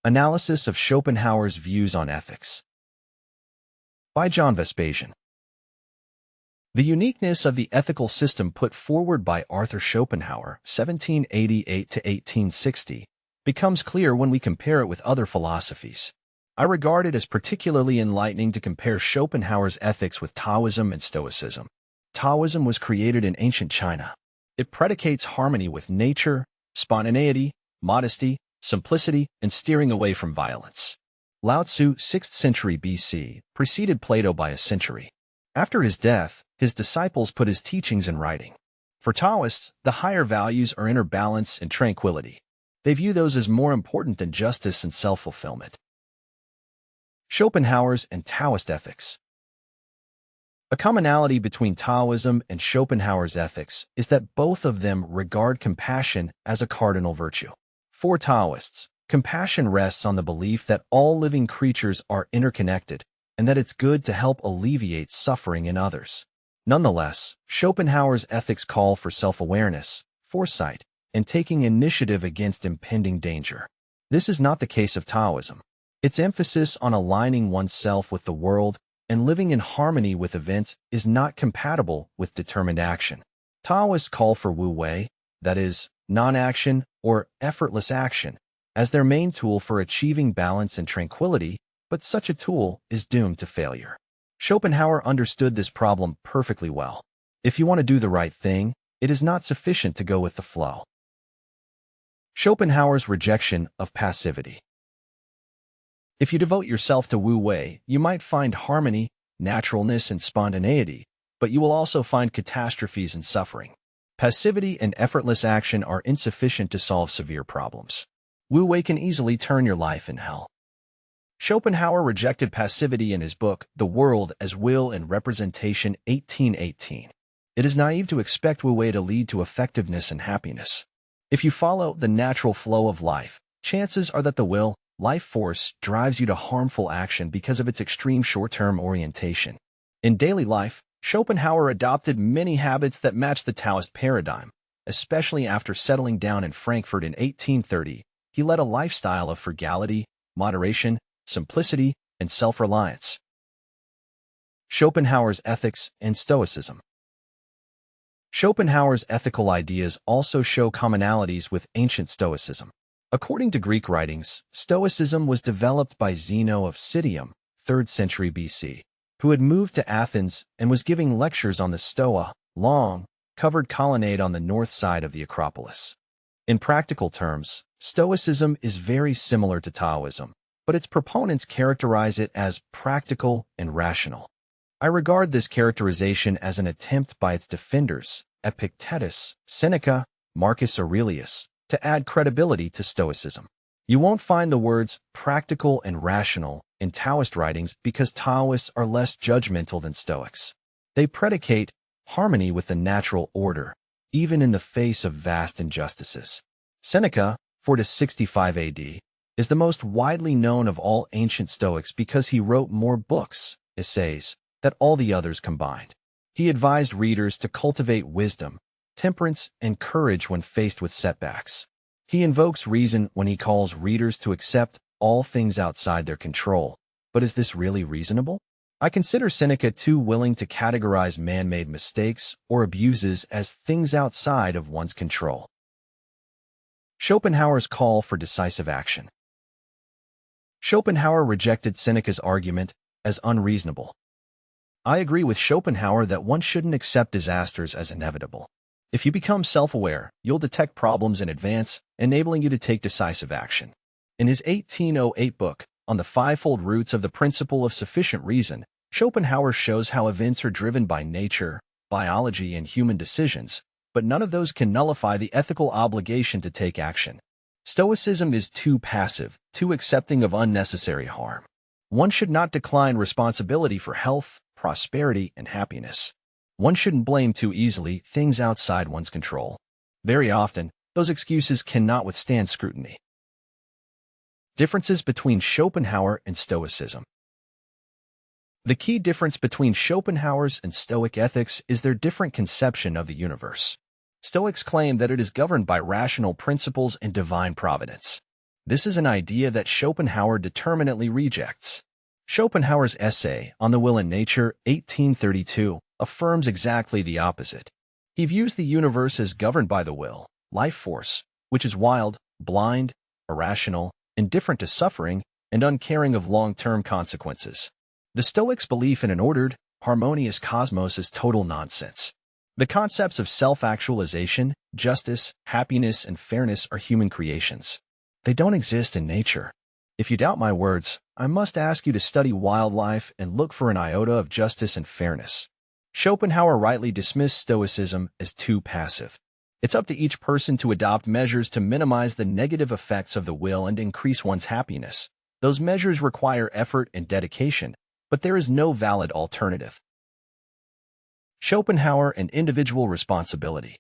Analysis of Schopenhauer's Views on Ethics by John Vespasian. The uniqueness of the ethical system put forward by Arthur Schopenhauer, 1788 to 1860, becomes clear when we compare it with other philosophies. I regard it as particularly enlightening to compare Schopenhauer's ethics with Taoism and Stoicism. Taoism was created in ancient China. It predicates harmony with nature, spontaneity, modesty, simplicity, and steering away from violence. Lao Tzu, 6th century BC, preceded Plato by a century. After his death, his disciples put his teachings in writing. For Taoists, the higher values are inner balance and tranquility. They view those as more important than justice and self-fulfillment. Schopenhauer's and Taoist ethics. A commonality between Taoism and Schopenhauer's ethics is that both of them regard compassion as a cardinal virtue. For Taoists, compassion rests on the belief that all living creatures are interconnected and that it's good to help alleviate suffering in others. Nonetheless, Schopenhauer's ethics call for self-awareness, foresight, and taking initiative against impending danger. This is not the case of Taoism. Its emphasis on aligning oneself with the world and living in harmony with events is not compatible with determined action. Taoists call for wu wei, that is, non-action or effortless action, as their main tool for achieving balance and tranquility, but such a tool is doomed to failure. Schopenhauer understood this problem perfectly well. If you want to do the right thing, it is not sufficient to go with the flow. Schopenhauer's rejection of passivity. If you devote yourself to wu wei, you might find harmony, naturalness, and spontaneity, but you will also find catastrophes and suffering. Passivity and effortless action are insufficient to solve severe problems. Wu wei can easily turn your life in hell. Schopenhauer rejected passivity in his book, The World as Will and Representation, 1818. It is naive to expect wu wei to lead to effectiveness and happiness. If you follow the natural flow of life, chances are that the will, life force, drives you to harmful action because of its extreme short-term orientation. In daily life, Schopenhauer adopted many habits that match the Taoist paradigm. Especially after settling down in Frankfurt in 1830, he led a lifestyle of frugality, moderation, simplicity, and self-reliance. Schopenhauer's ethics and Stoicism. Schopenhauer's ethical ideas also show commonalities with ancient Stoicism. According to Greek writings, Stoicism was developed by Zeno of Citium, 3rd century BC, who had moved to Athens and was giving lectures on the Stoa, long, covered colonnade on the north side of the Acropolis. In practical terms, Stoicism is very similar to Taoism, but its proponents characterize it as practical and rational. I regard this characterization as an attempt by its defenders, Epictetus, Seneca, Marcus Aurelius, to add credibility to Stoicism. You won't find the words practical and rational in Taoist writings because Taoists are less judgmental than Stoics. They predicate harmony with the natural order, even in the face of vast injustices. Seneca, 465 AD, is the most widely known of all ancient Stoics because he wrote more books, essays, than all the others combined. He advised readers to cultivate wisdom, temperance, and courage when faced with setbacks. He invokes reason when he calls readers to accept all things outside their control. But is this really reasonable? I consider Seneca too willing to categorize man-made mistakes or abuses as things outside of one's control. Schopenhauer's call for decisive action. Schopenhauer rejected Seneca's argument as unreasonable. I agree with Schopenhauer that one shouldn't accept disasters as inevitable. If you become self-aware, you'll detect problems in advance, enabling you to take decisive action. In his 1808 book, On the Fivefold Roots of the Principle of Sufficient Reason, Schopenhauer shows how events are driven by nature, biology, and human decisions, but none of those can nullify the ethical obligation to take action. Stoicism is too passive, too accepting of unnecessary harm. One should not decline responsibility for health, prosperity, and happiness. One shouldn't blame too easily things outside one's control. Very often, those excuses cannot withstand scrutiny. Differences between Schopenhauer and Stoicism. The key difference between Schopenhauer's and Stoic ethics is their different conception of the universe. Stoics claim that it is governed by rational principles and divine providence. This is an idea that Schopenhauer determinately rejects. Schopenhauer's essay On the Will and Nature, 1832, affirms exactly the opposite. He views the universe as governed by the will, life force, which is wild, blind, irrational, indifferent to suffering, and uncaring of long-term consequences. The Stoics' belief in an ordered, harmonious cosmos is total nonsense. The concepts of self-actualization, justice, happiness, and fairness are human creations. They don't exist in nature. If you doubt my words, I must ask you to study wildlife and look for an iota of justice and fairness. Schopenhauer rightly dismissed Stoicism as too passive. It's up to each person to adopt measures to minimize the negative effects of the will and increase one's happiness. Those measures require effort and dedication, but there is no valid alternative. Schopenhauer and individual responsibility.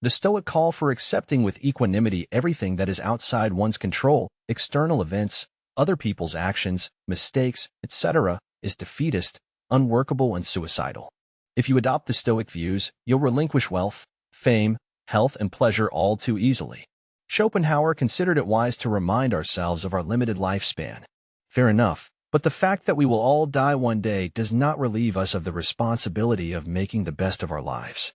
The Stoic call for accepting with equanimity everything that is outside one's control, external events, other people's actions, mistakes, etc., is defeatist, unworkable, and suicidal. If you adopt the Stoic views, you'll relinquish wealth, fame, health, and pleasure all too easily. Schopenhauer considered it wise to remind ourselves of our limited lifespan. Fair enough, but the fact that we will all die one day does not relieve us of the responsibility of making the best of our lives.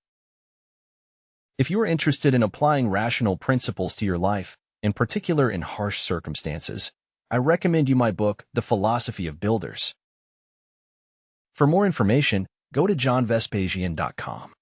If you are interested in applying rational principles to your life, in particular in harsh circumstances, I recommend you my book, The Philosophy of Builders. For more information, go to johnvespasian.com.